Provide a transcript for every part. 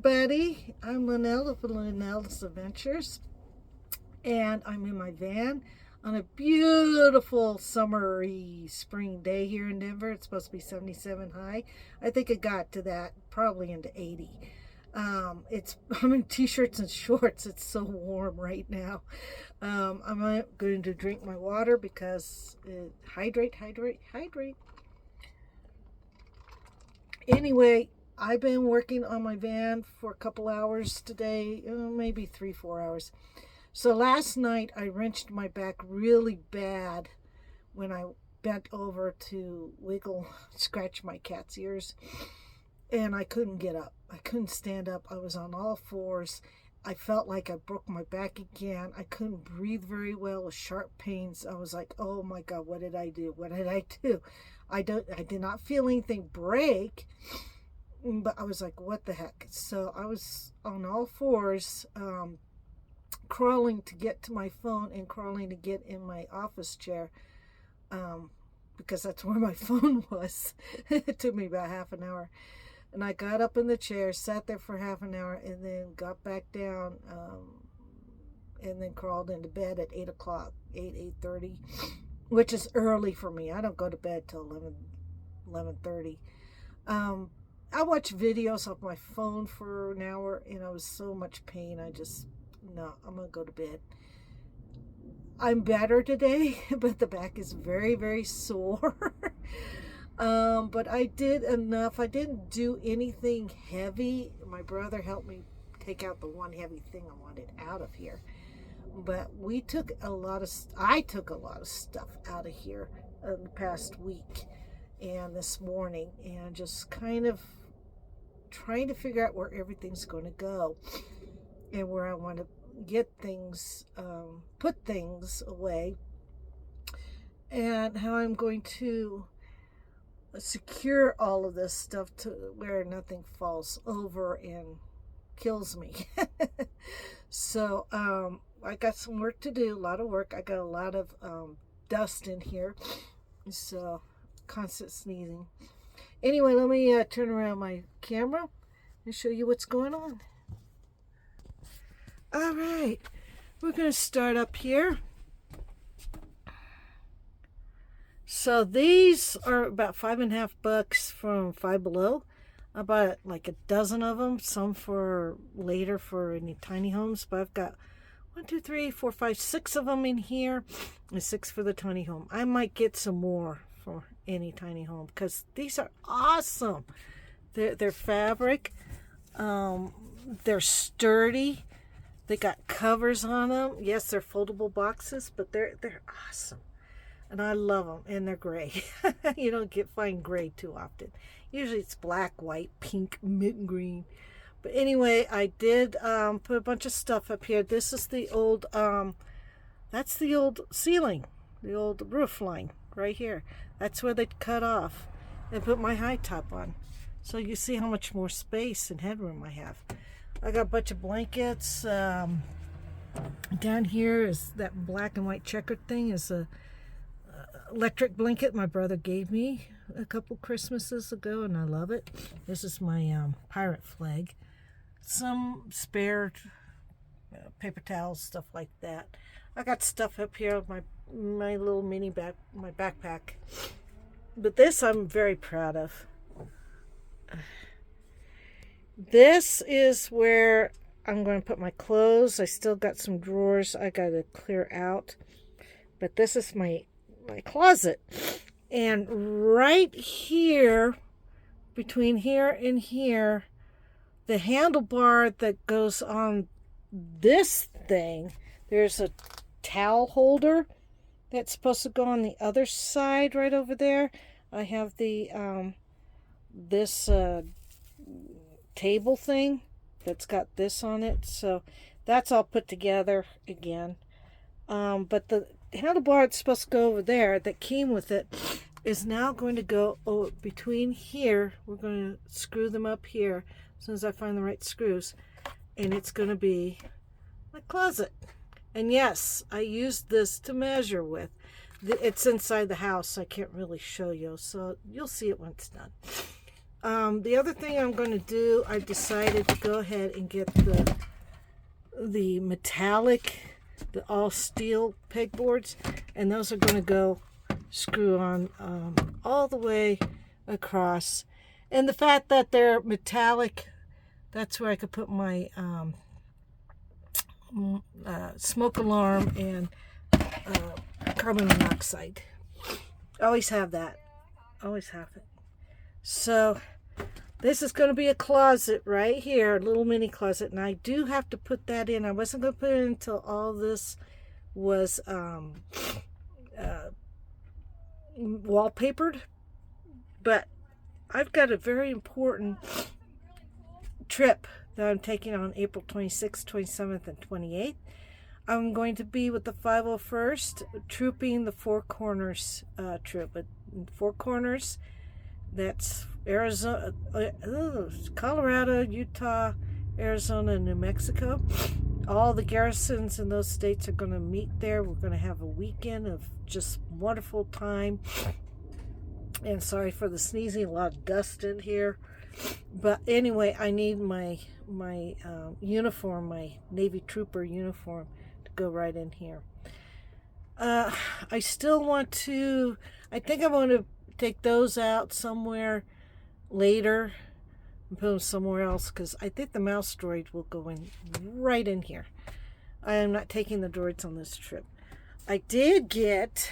everybody. I'm Linnell of Linnell's Adventures, and I'm in my van on a beautiful summery spring day here in Denver. It's supposed to be 77 high. I think it got to that, probably into 80. I'm in t-shirts and shorts. It's so warm right now. I'm going to drink my water because hydrate. Anyway, I've been working on my van for a couple hours today, maybe 3-4 hours. So last night I wrenched my back really bad when I bent over to scratch my cat's ears, and I couldn't get up. I couldn't stand up. I was on all fours. I felt like I broke my back again. I couldn't breathe very well with sharp pains. I was like, oh my God, what did I do? What did I do? I did not feel anything break, but I was like, what the heck? So I was on all fours, crawling to get to my phone and crawling to get in my office chair, because that's where my phone was. It took me about half an hour. And I got up in the chair, sat there for half an hour, and then got back down, and then crawled into bed at 8 o'clock, 8:30, which is early for me. I don't go to bed till 11:30. I watched videos off my phone for an hour, and I was so much pain. No, I'm going to go to bed. I'm better today, but the back is very, very sore. But I did enough. I didn't do anything heavy. My brother helped me take out the one heavy thing I wanted out of here. But I took a lot of stuff out of here in the past week and this morning, and just kind of trying to figure out where everything's going to go and where I want to get things, put things away, and how I'm going to secure all of this stuff to where nothing falls over and kills me. So I got some work to do, a lot of work. I got a lot of dust in here, so constant sneezing. Anyway, let me turn around my camera and show you what's going on. All right, we're going to start up here. So these are about $5.50 from Five Below. I bought like a dozen of them, some for later for any tiny homes, but I've got 1, 2, 3, 4, 5, 6 of them in here, and 6 for the tiny home. I might get some more for any tiny home because these are awesome. They're fabric. They're sturdy. They got covers on them. Yes, they're foldable boxes, but they're awesome. And I love them, and they're gray. You don't find gray too often. Usually it's black, white, pink, mint green. But anyway, I did put a bunch of stuff up here. This is the old, that's the old ceiling, the old roof line right here. That's where they cut off and put my high top on. So you see how much more space and headroom I have. I got a bunch of blankets. Down here is that black and white checkered thing is a electric blanket my brother gave me a couple Christmases ago, and I love it. This is my pirate flag. Some spare paper towels, stuff like that. I got stuff up here with my little mini my backpack. But this I'm very proud of. This is where I'm going to put my clothes. I still got some drawers I got to clear out. But this is my closet, and right here, between here and here, the handlebar that goes on this thing, there's a towel holder that's supposed to go on the other side right over there. I have the this table thing that's got this on it, so that's all put together again. But the handlebar that's supposed to go over there that came with it is now going to go between here. We're going to screw them up here as soon as I find the right screws, and it's going to be my closet. And yes, I used this to measure with. It's inside the house, so I can't really show you, so you'll see it when it's done. The other thing I'm going to do, I decided to go ahead and get the metallic, the all steel pegboards, and those are going to go screw on all the way across. And the fact that they're metallic, that's where I could put my smoke alarm and carbon monoxide. Always have that. Always have it. So this is going to be a closet right here, a little mini closet, and I do have to put that in. I wasn't going to put it in until all this was wallpapered, but I've got a very important trip that I'm taking on April 26th, 27th, and 28th. I'm going to be with the 501st trooping the Four Corners troop. But Four Corners, that's Arizona, Colorado, Utah, Arizona, and New Mexico. All the garrisons in those states are going to meet there. We're going to have a weekend of just wonderful time. And sorry for the sneezing, a lot of dust in here. But anyway, I need my uniform, my Navy Trooper uniform, to go right in here. I still want to, I think I want to take those out somewhere later and put them somewhere else, because I think the mouse droid will go in right in here. I am not taking the droids on this trip. I did get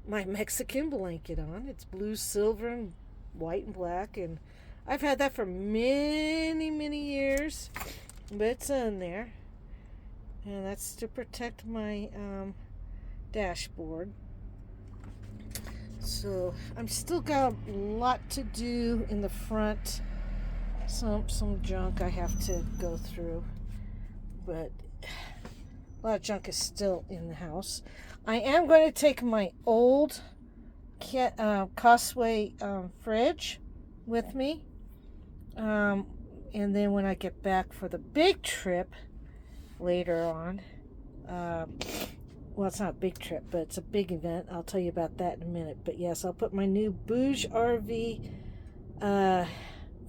my Mexican blanket on. It's blue, silver, and white and black, and I've had that for many, many years, but it's in there, and that's to protect my dashboard. So I'm still got a lot to do in the front, some junk I have to go through, but a lot of junk is still in the house. I am going to take my old Costway fridge with me, and then when I get back for the big trip later on, well, it's not a big trip, but it's a big event. I'll tell you about that in a minute. But yes, I'll put my new Bouge RV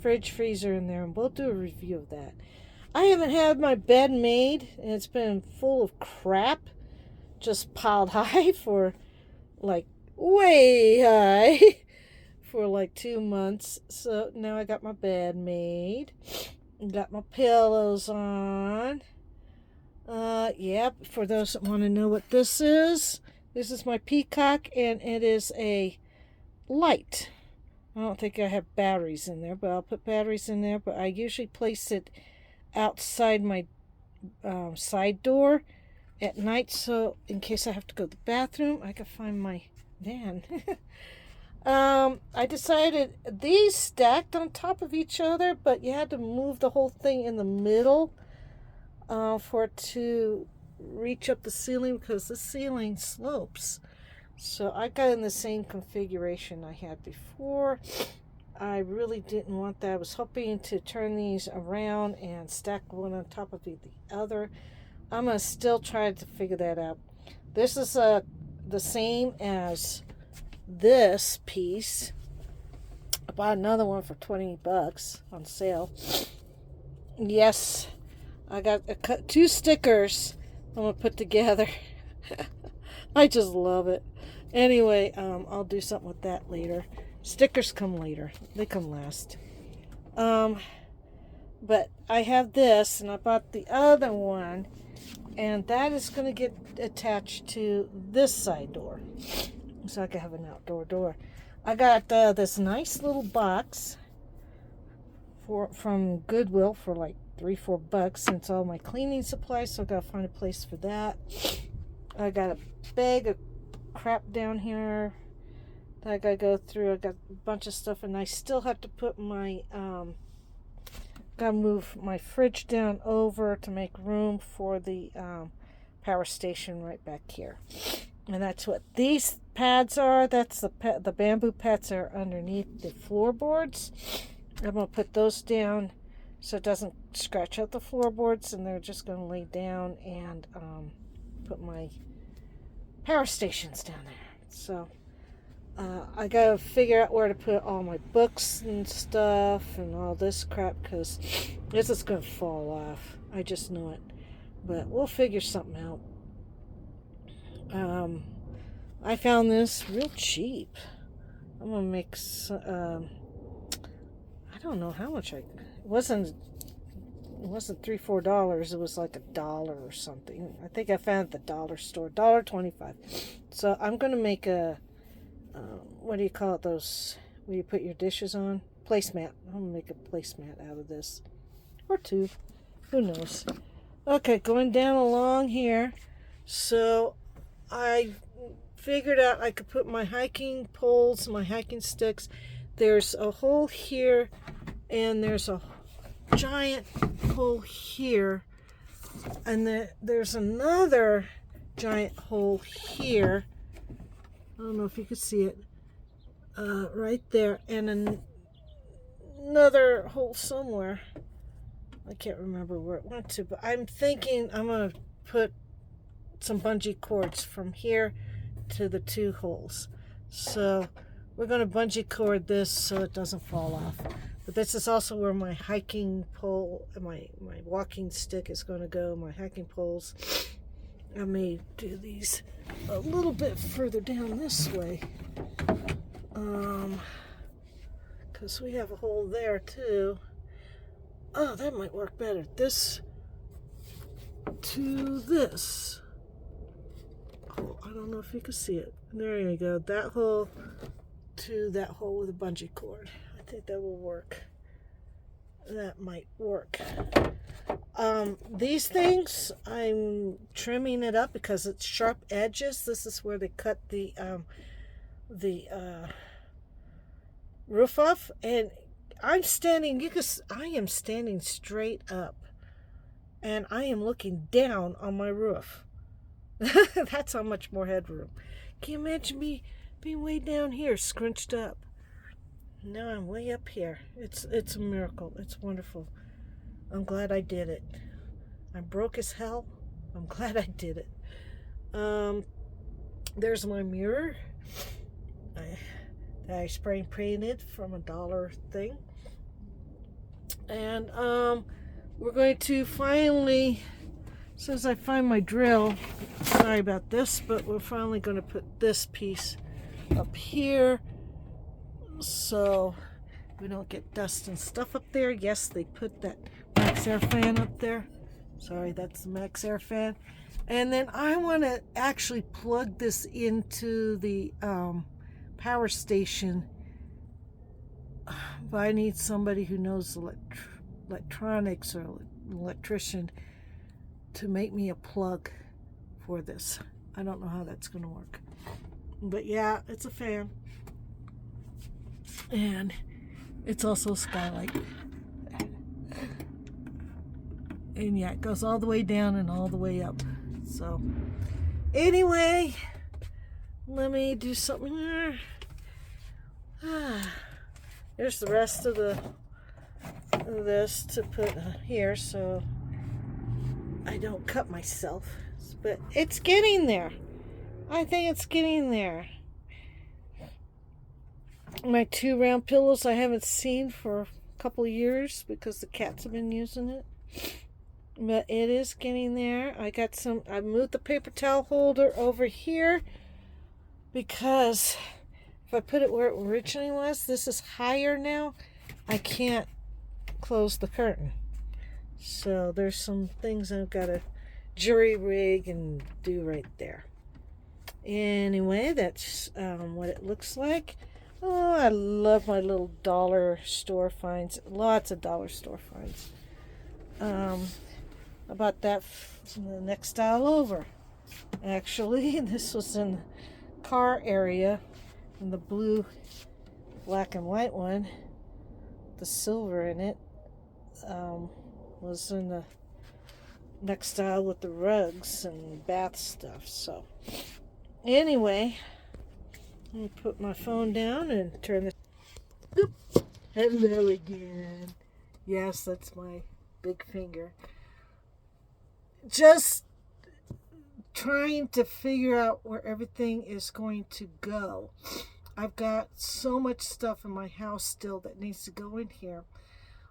fridge freezer in there, and we'll do a review of that. I haven't had my bed made, and it's been full of crap, just piled high for like way high for like 2 months. So now I got my bed made, got my pillows on. Yep, for those that want to know what this is my Peacock, and it is a light. I don't think I have batteries in there, but I'll put batteries in there. But I usually place it outside my side door at night, so in case I have to go to the bathroom, I can find my van. I decided these stacked on top of each other, but you had to move the whole thing in the middle for it to reach up the ceiling, because the ceiling slopes. So I got in the same configuration I had before. I really didn't want that. I was hoping to turn these around and stack one on top of the other. I'm going to still try to figure that out. This is the same as this piece. I bought another one for $20 on sale. Yes, I got 2 stickers I'm going to put together. I just love it. Anyway, I'll do something with that later. Stickers come later. They come last. But I have this, and I bought the other one, and that is going to get attached to this side door, so I can have an outdoor door. I got this nice little box from Goodwill for like $3-4, and it's all my cleaning supplies, so I gotta find a place for that. I got a bag of crap down here that I gotta go through. I got a bunch of stuff, and I still have to put my gotta move my fridge down over to make room for the power station right back here. And that's what these pads are. That's the bamboo pads are underneath the floorboards. I'm gonna put those down so it doesn't scratch out the floorboards, and they're just going to lay down and put my power stations down there. So I gotta figure out where to put all my books and stuff and all this crap because this is gonna fall off. I just know it. But we'll figure something out. I found this real cheap. I'm gonna make I don't know how much it wasn't $3-4. It was like $1 or something. I think I found it at the dollar store, $1.25. So I'm gonna make a what do you call it? Those where you put your dishes on? Placemat. I'm gonna make a placemat out of this, or two. Who knows? Okay, going down along here. So I figured out I could put my hiking poles, my hiking sticks. There's a hole here, and there's a giant hole here, and there's another giant hole here. I don't know if you can see it, right there, and another hole somewhere. I can't remember where it went to, but I'm thinking I'm going to put some bungee cords from here to the two holes. So we're going to bungee cord this so it doesn't fall off. But this is also where my hiking pole, my walking stick is going to go, my hiking poles. I may do these a little bit further down this way. Because we have a hole there too. Oh, that might work better. This to this. Oh, I don't know if you can see it. There you go. That hole to that hole with a bungee cord. I think that will work. That might work. These things, I'm trimming it up because it's sharp edges. This is where they cut the roof off, and I am standing straight up, and I am looking down on my roof. That's how much more headroom. Can you imagine me being way down here, scrunched up? Now I'm way up here. It's a miracle. It's wonderful. I'm glad I did it. I'm broke as hell. I'm glad I did it. There's my mirror. I spray painted from a dollar thing. And we're going to finally, as soon as I find my drill, sorry about this, but we're finally going to put this piece up here so we don't get dust and stuff up there. Yes, they put that Max Air fan up there. Sorry, that's the Max Air fan. And then I want to actually plug this into the power station, but I need somebody who knows electronics or an electrician to make me a plug for this. I don't know how that's going to work, but yeah, it's a fan, and it's also a skylight, and yeah, it goes all the way down and all the way up. So anyway, let me do something here. There's the rest of this to put here so I don't cut myself. But it's getting there. I think it's getting there. My 2 round pillows I haven't seen for a couple of years because the cats have been using it. But it is getting there. I moved the paper towel holder over here because if I put it where it originally was, this is higher now. I can't close the curtain. So there's some things I've got to jury rig and do right there. Anyway, that's what it looks like. Oh, I love my little dollar store finds. Lots of dollar store finds. I bought that from the next aisle over. Actually, this was in the car area, in the blue, black and white one. The silver in it was in the next aisle with the rugs and bath stuff. So anyway, I'm going to put my phone down and turn this. Oop. Hello again. Yes, that's my big finger. Just trying to figure out where everything is going to go. I've got so much stuff in my house still that needs to go in here.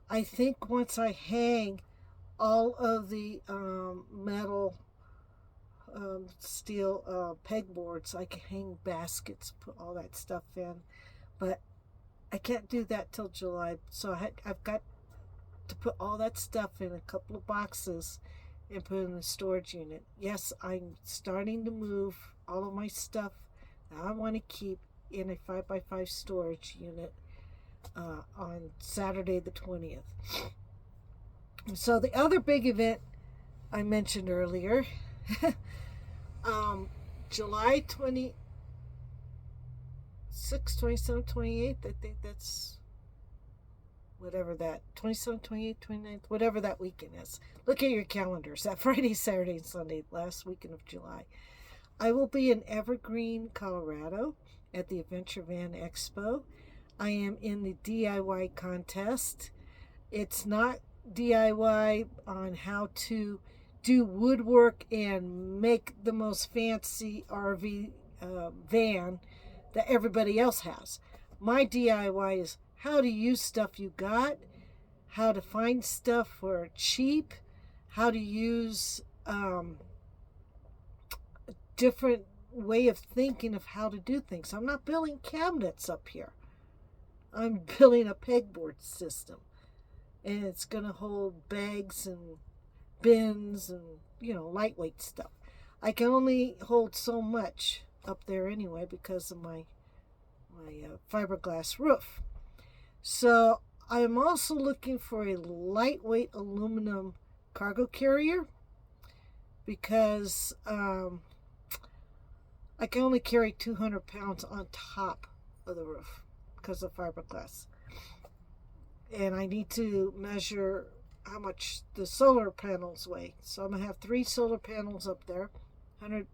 I think once I hang all of the metal, steel pegboards, I can hang baskets, put all that stuff in. But I can't do that till July. So I've got to put all that stuff in a couple of boxes and put it in the storage unit. Yes, I'm starting to move all of my stuff that I want to keep in a 5x5 storage unit on Saturday the 20th. So the other big event I mentioned earlier, July 26th, 27th, 28th, I think that's whatever that, 27th, 28th, 29th, whatever that weekend is. Look at your calendars, that Friday, Saturday, and Sunday, last weekend of July. I will be in Evergreen, Colorado at the Adventure Van Expo. I am in the DIY contest. It's not DIY on how to do woodwork and make the most fancy RV van that everybody else has. My DIY is how to use stuff you got, how to find stuff for cheap, how to use a different way of thinking of how to do things. I'm not building cabinets up here. I'm building a pegboard system. And it's going to hold bags and bins and, lightweight stuff. I can only hold so much up there anyway because of my fiberglass roof. So I'm also looking for a lightweight aluminum cargo carrier because I can only carry 200 pounds on top of the roof because of fiberglass. And I need to measure how much the solar panels weigh. So I'm going to have 3 solar panels up there, 100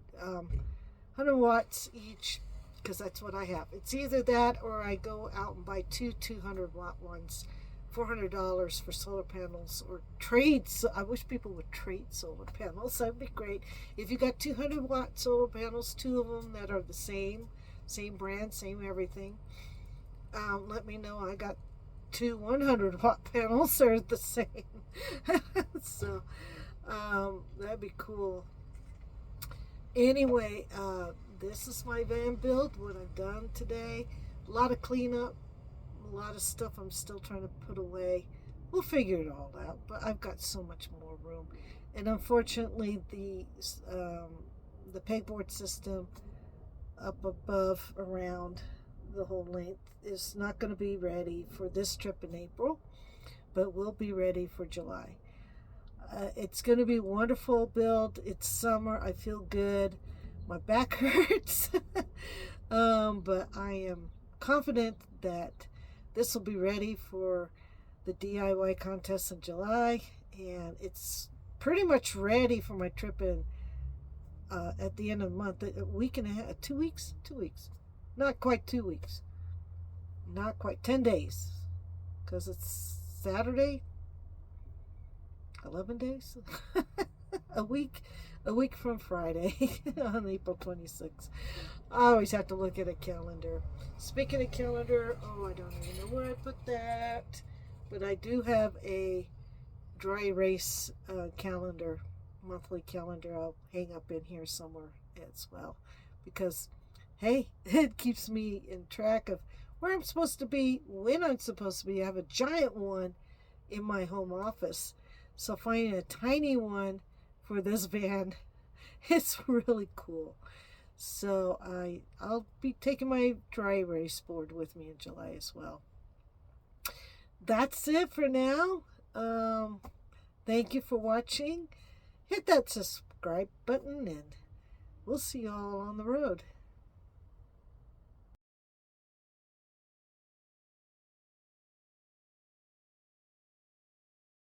watts each, because that's what I have. It's either that or I go out and buy 2 200-watt ones, $400 for solar panels, or trade. So I wish people would trade solar panels. That would be great. If you got 200-watt solar panels, 2 of them that are the same brand, same everything, let me know. I got 2 100-watt panels. They're the same. So that'd be cool. Anyway, this is my van build, what I've done today. A lot of cleanup, a lot of stuff I'm still trying to put away. We'll figure it all out, but I've got so much more room. And unfortunately, the pegboard system up above around the whole length is not going to be ready for this trip in April, but will be ready for July. It's going to be a wonderful build. It's summer. I feel good. My back hurts, but I am confident that this will be ready for the DIY contest in July, and it's pretty much ready for my trip in at the end of the month. A week and a half, 2 weeks, not quite 2 weeks, not quite 10 days, because it's Saturday. 11 days. a week from Friday on April 26th. I always have to look at a calendar. Speaking of calendar, I don't even know where I put that, but I do have a dry erase calendar, monthly calendar. I'll hang up in here somewhere as well, because hey, it keeps me in track of where I'm supposed to be, when I'm supposed to be. I have a giant one in my home office, so finding a tiny one for this van, it's really cool. So I'll be taking my dry erase board with me in July as well. That's it for now. Thank you for watching. Hit that subscribe button, and we'll see you all on the road.